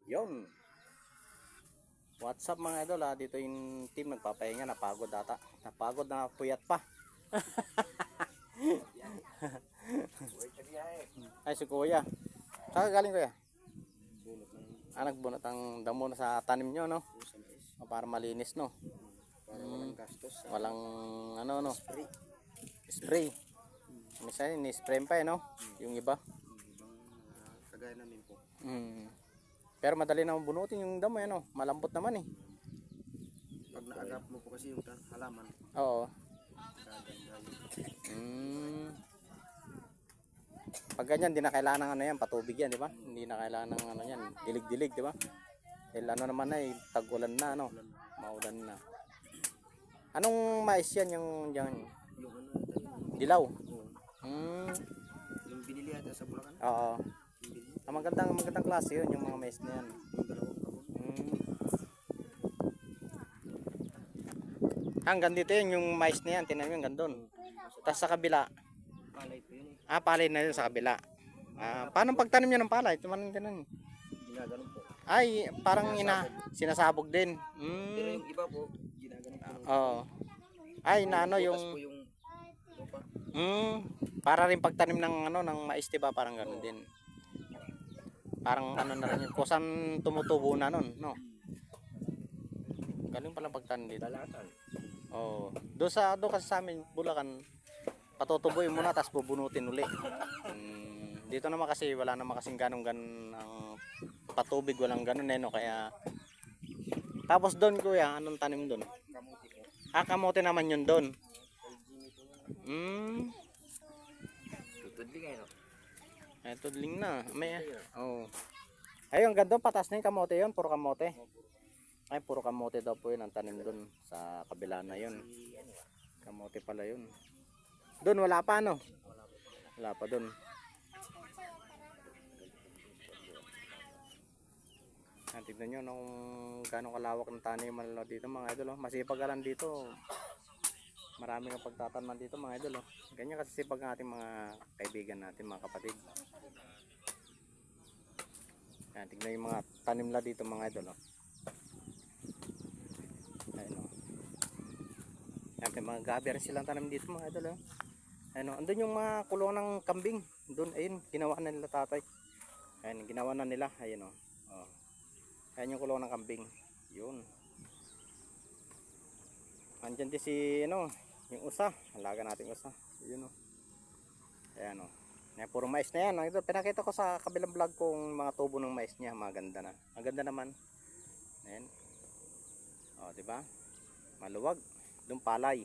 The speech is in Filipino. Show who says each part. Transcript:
Speaker 1: Yun. What's up mga idol, dito yung team nagpapahinga, napagod ata. Napagod na puyat pa. Ay si kuya. Saan ka galing kuya? Nagbunot ang damo na sa tanim nyo, no? Para malinis, no?
Speaker 2: Para walang gastos.
Speaker 1: Walang ano, no?
Speaker 2: Spray.
Speaker 1: Spray. Minsan ni-spray pa no? Yung iba.
Speaker 2: Ibang kagaya namin po.
Speaker 1: Pero madali naman bunutin yung damo, no? Malambot naman eh.
Speaker 2: Pag naagap mo po kasi yung halaman.
Speaker 1: Oo. Pag ganyan, di na kailangan ng ano yan, patubig yan, di ba? Hindi na kailangan ng ano yan, dilig-dilig, di ba? Dahil ano naman na, tag-ulan na, ano? Maulan na. Anong mais yan yung
Speaker 2: Yung ano tayo.
Speaker 1: dilaw?
Speaker 2: Oo. Yung binili ata sa Bulacan.
Speaker 1: Oo.
Speaker 2: Yung binili.
Speaker 1: Magandang klase yun, yung mga mais na yan.
Speaker 2: Yung dalawang kahon.
Speaker 1: Hanggang dito yun, yung mais na yan, tinan mo yung gandun. Tapos sa kabila,
Speaker 2: Palay po yun eh.
Speaker 1: palay na yun sa kabila. Paano pagtanim nyo ng palay? Tumanin din.
Speaker 2: Ginaganon po.
Speaker 1: Ay, parang sinasabog din.
Speaker 2: Pero yung iba po, ginaganon po.
Speaker 1: Oo. Ay, na ano yung...
Speaker 2: Bukas po yung lupa.
Speaker 1: Para rin pagtanim ng ano ng mais, diba? Parang ganoon din. Parang ano na rin yun. Kusan tumutubo na nun, no? Galing pala pagtanim dito.
Speaker 2: Dalatan.
Speaker 1: Oo. Doon kasi sa amin, Bulacan, patutubuin muna tapos bubunutin uli. Dito naman kasi wala naman kasing ganong ang patubig, walang ganon no? Kaya tapos doon kuya, anong tanim doon?
Speaker 2: Kamuti po.
Speaker 1: Kamote naman yun doon.
Speaker 2: Tutudli kayo no?
Speaker 1: Tudling na. May ayun, ganda patas na yung kamote yun, puro kamote. Ay, puro kamote daw po yun ang tanim doon sa kabila na yun. Kamote pala yun. Doon wala pa, no? Wala pa doon. Tignan nyo nung gano'ng kalawak ng tanim dito mga idol. Masipag ka lang dito. Marami kang pagtataman dito mga idol. Ganyan kasi sipag ng ating mga kaibigan natin, mga kapatid. Yan, tignan yung mga tanim la dito mga idol. Ayun, yan, may mga gabi rin silang tanim dito mga idol. Ayun, andun yung mga kulong ng kambing. Doon, ayun, ginawa na nila tatay. Ayun, ginawa na nila. Ayun o. Ayan yung kulong ng kambing. Yun. Andyan din si, yung usa. Halaga natin usa. Yun o. Ayan o. Ayan, puro mais na yan. Ito, pinakita ko sa kabilang vlog kong mga tubo ng mais niya. Maganda na. Maganda naman. Ayan. O, diba? Maluwag. Doon palay.